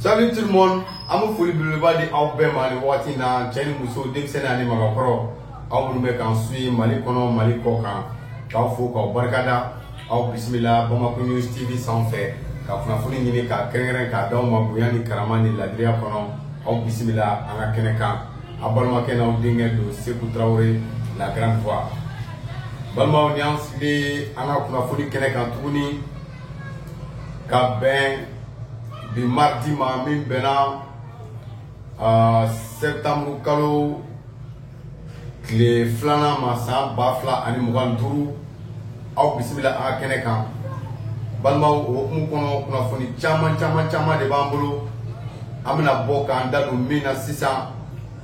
Salut tout le monde, amu foli belebeleba di aw bɛɛ ma nin wagati in na cɛ ni muso denmisɛnnin ani magakɔrɔ aw minnu bɛ k'an suit Mali kɔnɔ Mali kɔ kan k'aw fo k'aw barikada aw bisimila Bamako News TV sanfɛ ka kunnafoni ɲini ka kɛrɛnkɛrɛn k'a d'aw ma bonya ni karama ni ladiriya kɔnɔ aw bisimila an ka kɛnɛ kan a balimakɛ n'aw denkɛ don Seku Tarawele la grande voix balimaw ni an sigi an ka kunnafoni kɛnɛ kan tuguni ka bɛn bi mardi ma min bɛnna septembre kalo tile filanan ma san 2025 aw bisimila an ka kɛnɛ kan balimaw o hukumu kɔnɔ kunnafoni caman de b'an bolo an bɛna bɔ k'an da don min na sisan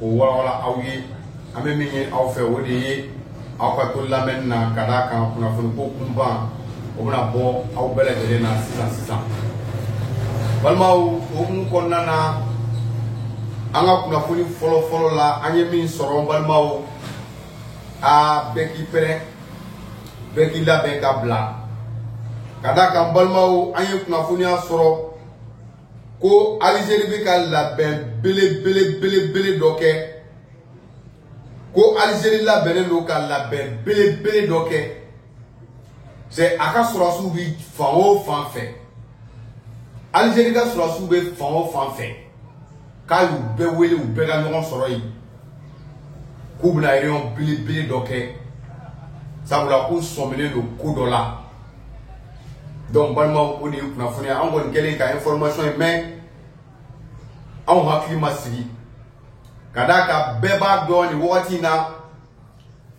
o walawala aw ye an bɛ min ɲini aw fɛ o de ye aw ka to lamɛnni na ka d'a kan kunnafoni ko kunban o bɛna bɔ aw bɛɛ lajɛlen na sisan balimaw o hukumu kɔnɔna na an ka kunnafoni fɔlɔ la an ye min sɔrɔ balimaw bɛɛ k'i pɛrɛn bɛɛ k'i labɛn ka bila ka d'a kan balimaw an ye kunnafoniya sɔrɔ ko Algérie bɛ ka labɛn belebele dɔ kɛ ko Algérie labɛnnen don ka labɛn belebele dɔ kɛ c'est a ka sɔrɔsiw bi fan o fan fɛ Algérie ka sɔrɔsiw bɛ fan o fan fɛ k'a y'u bɛɛ wele u bɛɛ ka ɲɔgɔn sɔrɔ yen k'u bɛna réunion belebele dɔ kɛ sabula k'u sɔminnen don ko dɔ la donc balimaw o de ye kunnafoni ye an kɔni kɛlen ka information ye mais anw hakili ma sigi ka d'a kan bɛɛ b'a dɔn nin wagati in na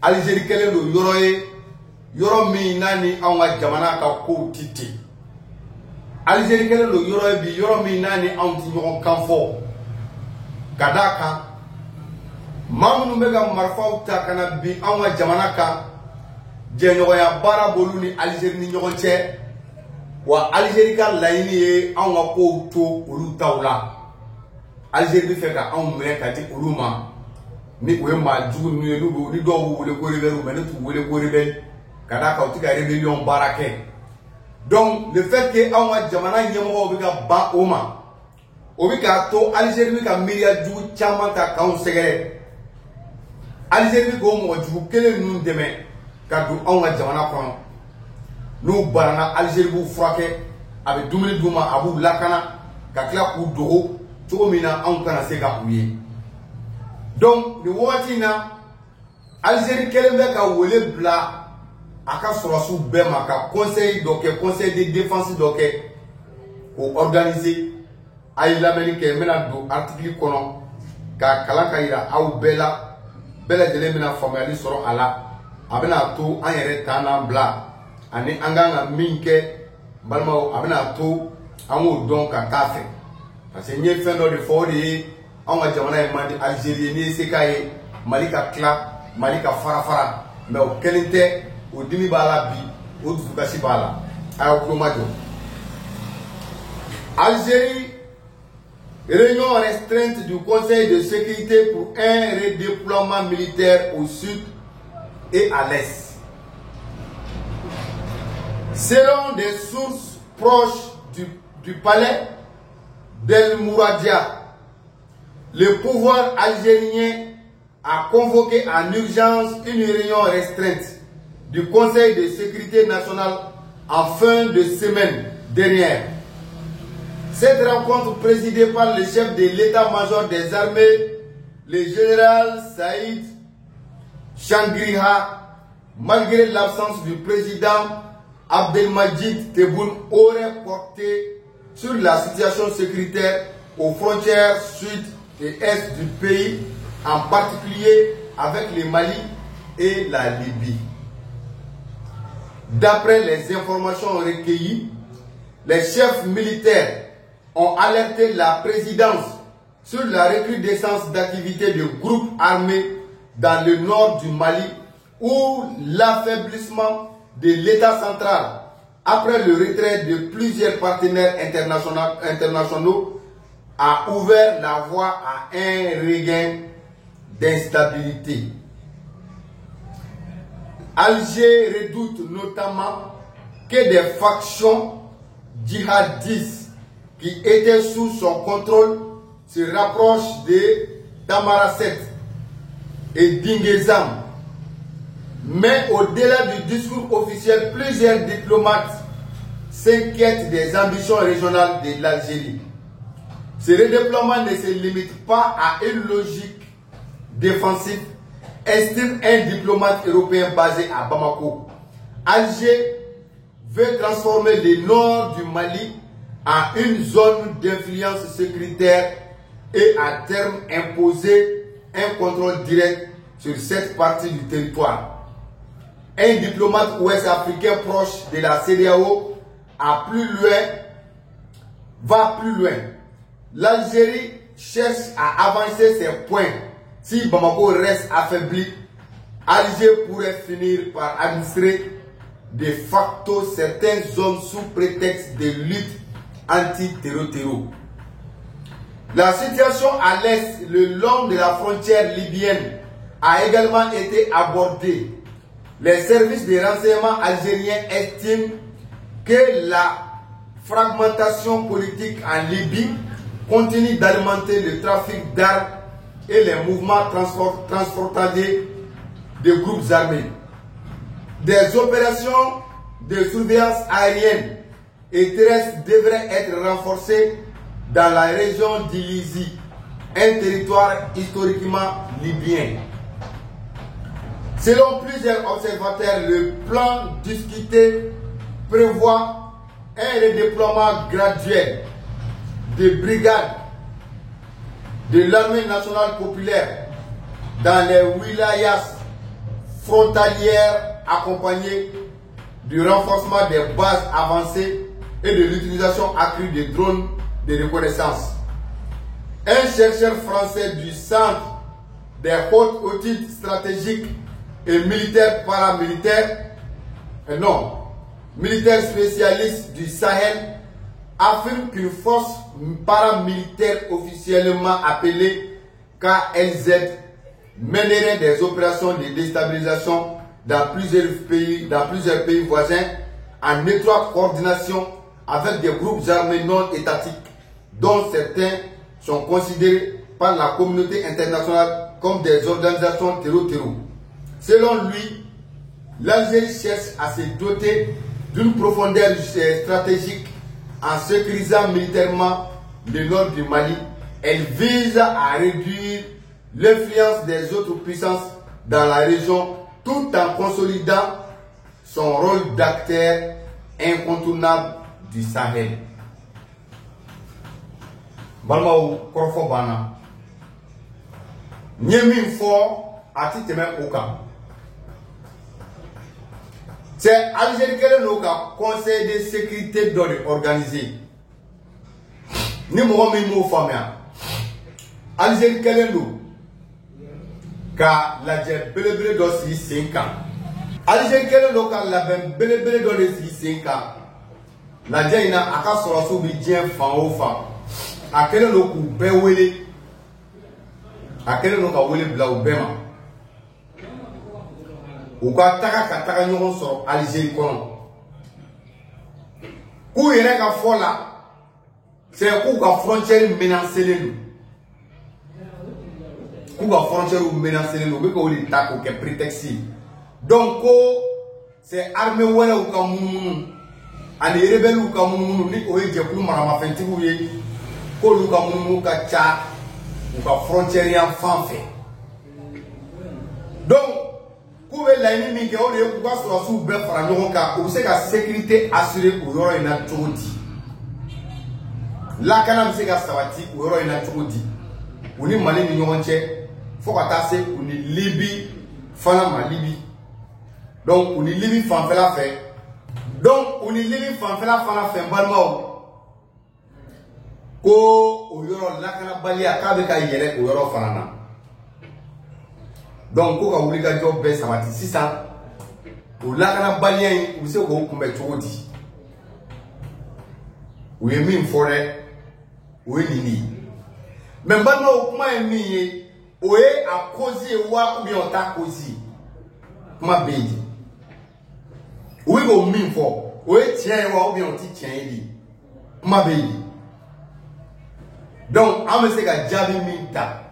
Algérie kɛlen don yɔrɔ ye yɔrɔ min n'a ni anw ka jamana ka kow tɛ ten Algérie kɛlen don yɔrɔ ye bi yɔrɔ min n'a ni anw tɛ ɲɔgɔn kan fɔ ka d'a kan maa minnu bɛ ka marifaw ta ka na bin anw ka jamana kan jɛɲɔgɔnya baara b'olu ni Algérie ni ɲɔgɔn cɛ wa Algérie ka laɲini ye anw ka kow to olu taw la Algérie bɛ fɛ ka anw minɛ ka di olu ma ni o ye maa jugu ninnu ye ni dɔw b'u wele ko rebelle mais ne t'u wele ko rebelle ka d'a kan u tɛ ka rébellion baara kɛ donc le fait que anw ka jamana ɲɛmɔgɔw bɛ ka ban o ma o bɛ k'a to Algérie bɛ ka miiriya jugu caman ta k'anw sɛgɛrɛ Algérie bɛ k'o mɔgɔ jugu kelen ninnu dɛmɛ ka don anw ka jamana kɔnɔ n'u banana Algérie b'u furakɛ a bɛ dumuni d'u ma a b'u lakana ka tila k'u dogo cogo min na anw kana se ka u ye donc nin wagati in na Algérie kɛlen bɛ ka wele bila a ka sɔrɔsiw bɛɛ ma ka conseil dɔ kɛ conseil de défense dɔ kɛ k'o organiser a ye lamɛnni kɛ n bɛna don article kɔnɔ ka kalan ka yira aw bɛɛ la bɛɛ lajɛlen bɛna faamuyali sɔrɔ a la a bɛna to an yɛrɛ t'an n'an bila ani an kan ka min kɛ balimaw a bɛna to an k'o dɔn ka taa fɛ parce que n ye fɛn dɔ de fɔ o de ye anw ka jamana ye man di Algérie ye n'i ye se k'a ye Mali ka tila Mali ka fara mais o kɛlen tɛ o dimi b'a la bi o dusukasi b'a la a y'aw tulo majɔ Algérie réunion restreinte du Conseil de sécurité pour un redéploiement militaire au sud et à l'est. Selon des sources proches du palais d'El Mouradia, le pouvoir algérien a convoqué en urgence une réunion restreinte du Conseil de sécurité nationale en fin de semaine dernière. Cette rencontre présidée par le chef de l'état-major des armées, le général Saïd Changriha, malgré l'absence du président Abdelmadjid Tebboune, aurait porté sur la situation sécuritaire aux frontières sud et est du pays, en particulier avec le Mali et la Libye. D'après les informations recueillies, les chefs militaires ont alerté la présidence sur la recrudescence d'activités de groupes armés dans le nord du Mali où l'affaiblissement de l'État central après le retrait de plusieurs partenaires internationaux a ouvert la voie à un regain d'instabilité. Alger redoute notamment que des factions djihadistes qui étaient sous son contrôle se rapprochent de Tamaracet et d'Ingezam. Mais au-delà du discours officiel, plusieurs diplomates s'inquiètent des ambitions régionales de l'Algérie. Ce redéploiement ne se limite pas à une logique défensive, estime un diplomate européen basé à Bamako. Alger veut transformer le nord du Mali en une zone d'influence sécuritaire et à terme imposer un contrôle direct sur cette partie du territoire. Un diplomate ouest-africain proche de la CEDEAO va plus loin. L'Algérie cherche à avancer ses points. Si Bamako reste affaibli, Alger pourrait finir par administrer de facto certaines zones sous prétexte de lutte anti-terreau. La situation à l'est, le long de la frontière libyenne, a également été abordée. Les services de renseignement algériens estiment que la fragmentation politique en Libye continue d'alimenter le trafic d'armes et les mouvements transfrontaliers de groupes armés. Des opérations de surveillance aérienne et terrestre devraient être renforcées dans la région d'Ilizi, un territoire historiquement libyen. Selon plusieurs observateurs, le plan discuté prévoit un redéploiement graduel de brigades de l'armée nationale populaire dans les wilayas frontalières, accompagné du renforcement des bases avancées et de l'utilisation accrue des drones de reconnaissance. Un chercheur français du Centre des hautes études stratégiques et militaires militaire spécialiste du Sahel, affirme qu'une force paramilitaire officiellement appelée KLZ mènerait des opérations de déstabilisation dans plusieurs pays voisins en étroite coordination avec des groupes armés non étatiques dont certains sont considérés par la communauté internationale comme des organisations terror. Selon lui, l'Algérie cherche à se doter d'une profondeur stratégique en sécurisant militairement le nord du Mali. Elle vise à réduire l'influence des autres puissances dans la région tout en consolidant son rôle d'acteur incontournable du Sahel. Balmaou Korfo Bana Nyemi fort à Titeme Oka. C'est Algérie qui est le conseil de sécurité d'ordre organisé. Ni mo mi mo famia. Algérie qui est le ka la je belebele do si 5 ans. Algérie qui est le ka la ben belebele do si 5 ans. La je ina aka soro so bi je fan o fan. Akele no ku be wele. Akele no ka wele bla o bema. Ou ka taka ɲɔgɔn sɔrɔ Algérie kɔnɔ. K'u yɛrɛ ka fɔ la, c'est k'u ka frontière menacelen don. K'u ka frontière menacelen don, u bɛ k'o de ta k'o kɛ prétexte ye. Donc ko c'est armée wɛrɛw ka munumunu ani rebelles ka munumunu ni o ye jɛkulu maramafɛntigiw ye, k'olu ka munumunu ka ca u ka frontière yan fan fɛ. Donc Kou la ini mi ke o de kou ka sɔrɔsiw bɛɛ fara ɲɔgɔn kan, o bɛ se ka sécurité assurée o yɔrɔ in na cogo di? Lakana bɛ se ka sabati o yɔrɔ in na cogo di? U ni Mali ni ɲɔgɔn cɛ fo ka taa se u ni Libye fana ma Libye. Donc u ni Libye fanfɛla fɛ. Donc u ni Libye fanfɛla fana fɛ balimaw. Ko o yɔrɔ lakanabaliya k'a bɛ ka yɛlɛ o yɔrɔ fana na. Donc, ko ka wuli ka jɔ bɛɛ sabati sisan o lakanabaliya in u bɛ se k'o kunbɛn cogo di? U ye min fɔ dɛ, o ye nin de ye. Mais balimaw kuma ye min ye, o ye a cause ye wa ou bien o t'a cause ye? Kuma bɛ yen de. U bɛ k'o min fɔ, o ye tiɲɛ ye wa ou bien o tɛ tiɲɛ ye de? Kuma bɛ yen de. Donc, on se ka jabi minta.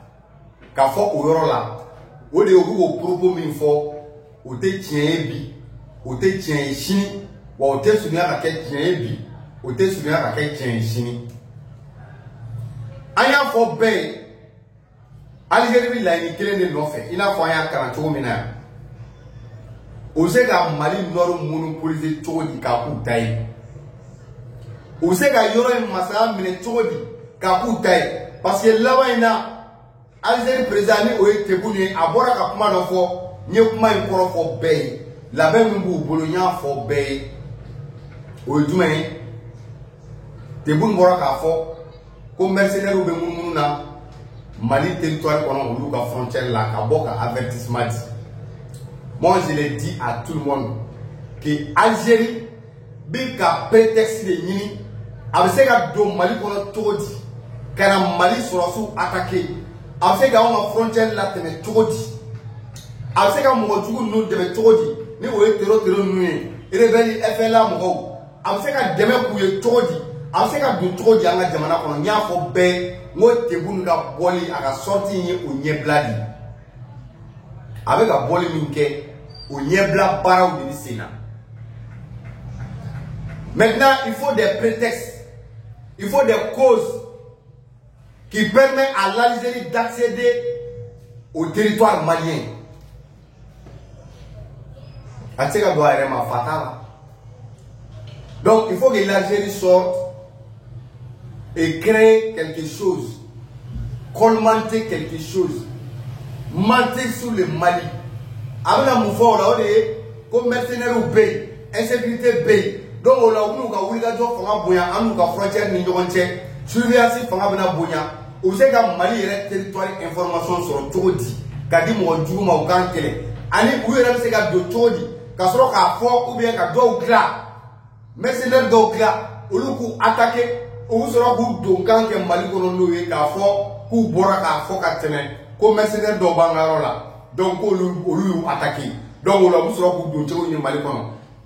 Ka fo o yoro la. O de o propos min fo. O te tien bi. O te tien chini. Wa o te souvenir ka ke tien bi. O te souvenir ka ke tien chini. Anya fo ben. Algérie bi la ni kelen de no fait. Ina fo anya kan to mina. O se ka Mali nord monopoliser to di ka ku tai. O se ka yoro masala mine to di ka ku tai. Parce que là ina Algérie président o e tebuni abora ka kuma no fo nye kuma en koro fo be. La be mbu bolonya fo be. O juma tebun bora ka fo ko mercenaire be munu na Mali territoire kono olu ka frontière la ka boka avertissement. Moi je l'ai dit à tout le monde que Algérie bi ka prétexte de nini abse ka do Mali kono todi kana Mali sorosu attaquer abse ka on frontière la teme todi abse ka mo jugu no de todi ni o e tero nu rebelle FLA mo abse ka deme ku ye todi abse ka do todi anga jamana kono nya fo be ngo tebunu ka boli aka sorti ni o nyebladi avec ka boli minke o nyebla para ou de Sénat. Maintenant, il faut des prétextes, il faut des causes qui permettent à l'Algérie d'accéder au territoire malien. Donc, il faut que l'Algérie sorte et crée quelque chose, colmater quelque chose, mentir sur le Mali. Avec la mouvement, on a comme mercenaires ou pays, insécurité pays. Donc, on a eu un obligatoire pour Boya, on a frontière Nidjonche, surveillance pour Boya. Vous savez que Mali est territoire information sur le Todi, Kadi Moudjouma ou Gankele. Ani où est le Sega de Todi, Kasro Kafo ou bien Kado Gla, mercenaires d'Ogla, Oluku attaqué, ou sera vous d'Ogan que Mali Kononoé Kafo, ou Bora Kafo Katene, comme mercenaires d'Obangarola. Donc, on l'a attaqué. Donc, on l'a vu sur le Mali.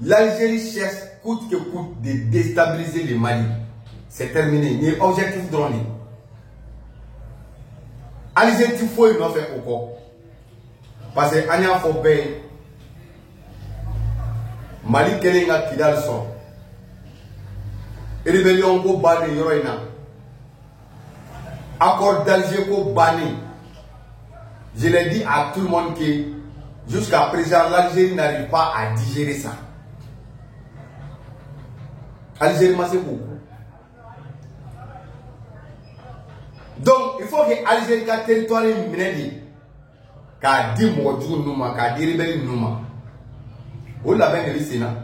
L'Algérie cherche, coûte que coûte, de déstabiliser le Mali. C'est terminé. Il y a un objectif drôle. Algérie, il faut y faire encore. Parce que, il y a un faux pays. Mali, quel est le Kidal son? Rébellion, ko bani, Yoroina. Accord d'Alger, ko bani. Je l'ai dit à tout le monde que jusqu'à présent, l'Algérie n'arrive pas à digérer ça. Algérie, c'est beaucoup. Donc, il faut que l'Algérie, le territoire est miné, qu'a dit Moudjou Nouma, qu'a dit Rebelle Nouma. Où l'a bien de Sénat?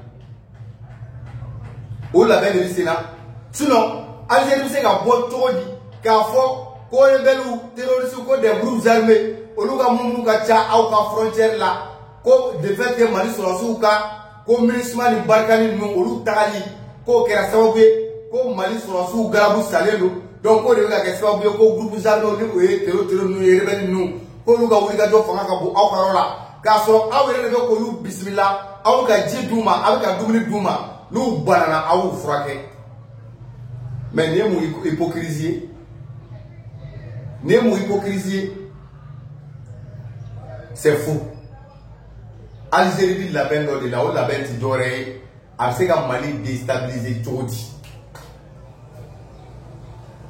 Où l'a bien de Sénat? Sinon, Algérie, c'est qu'à boire trop dit, qu'à fort, qu'on rebelle ou terroriste ou des groupes armés. Oluga mumu ka cha au ka frontière là ko de fait que Mali sur suka ko ministre ni barkani no olu tagali ko kera sababu ko Mali sur su garabu salelo donc ko de ka ke sababu ko groupe zano ni ko e tero no rebel no ko luga wuliga do fanga ka bu au karola ka so awere ko lu bismillah au ka jiduma au ka dumuni duma lu banana au frake mais ne mu hypocrisie c'est fou. Algérie la peine de là où la peine de doré, avec que Mali déstabiliser tout.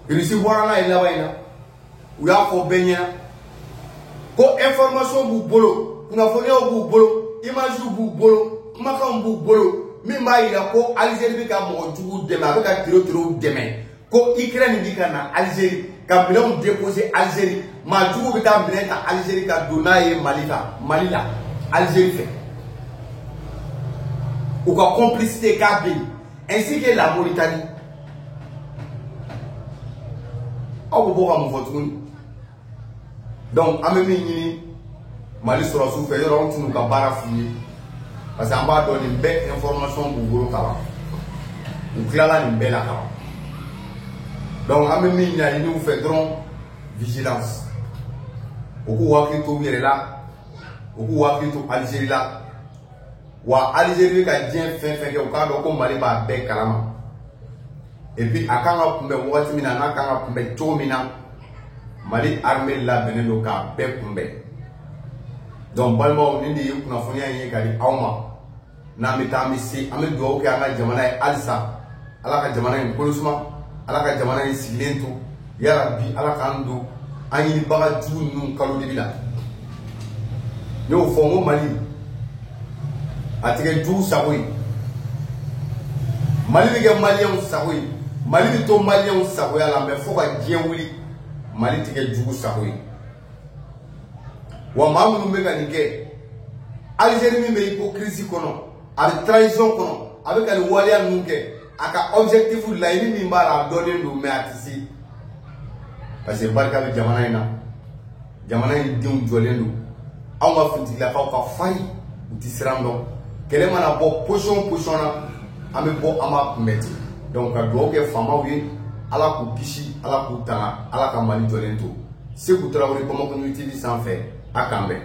Et ici voilà là où il y a faut baigner. Ko information bu bolo, kuna foni bu bolo, image bu bolo, makam bu bolo. Mi ma ira ko Algérie ka mo jugu demain avec ka tiro demain. Ko Ukraine bi kana Algérie ka bilan déposer Algérie. Ma jugu bi ka bilan ka Algérie ka donaye Mali la Algérie fait. Ou ka complicité Kaby ainsi que la Mauritanie. Au bout de votre donc, à même Mali sera souffert, on nous a barafouillé. Parce qu'on va donner une belle information pour vous. Ou là, une belle accord. Donc, à même nous faisons vigilance. Au coup, on va là. Au coup, on va Algérie là. Ou Algérie qui a bien fait, au cas où Mali va bec calama. et puis a kan ka kunbɛ wagati min na n'a kan ka kunbɛ cogo min na Mali armée labɛnnen don k'a bɛɛ kunbɛn. Donc balimaw nin de ye kunnafoniya in ye ka di aw ma n'an bɛ taa an bɛ se an bɛ dugawu kɛ an ka jamana ye halisa Ala ka jamana in kolo suma Ala ka jamana in sigilen to yarabi Ala k'an don an ɲinibaga jugu ninnu kalo dibi la. Ne y'o fɔ n ko Mali a tɛ kɛ jugu sago ye Mali bɛ kɛ maliyɛnw sago ye Mali bɛ to maliyɛnw sagoya la mais fo ka diɲɛ wuli Mali tɛ kɛ jugu sago ye. Wa maa minnu bɛ ka nin kɛ Algérie min bɛ hypocrisie kɔnɔ a bɛ trahison kɔnɔ a bɛ ka nin waleya ninnu kɛ a ka objectif laɲini min b'a la a dɔnnen don mais a tɛ se parce que barika bɛ jamana in na jamana in denw jɔlen don anw ka finitigilakaw ka failli u tɛ siran dɔn kɛlɛ mana bɔ position na an bɛ bɔ an b'a kunbɛn ten donc ka dugawu kɛ faamaw ye Ala k'u kisi Ala k'u tanga Ala ka Mali jɔlen to Sékou Traoré Bamako News TV sanfɛ a k'an bɛn.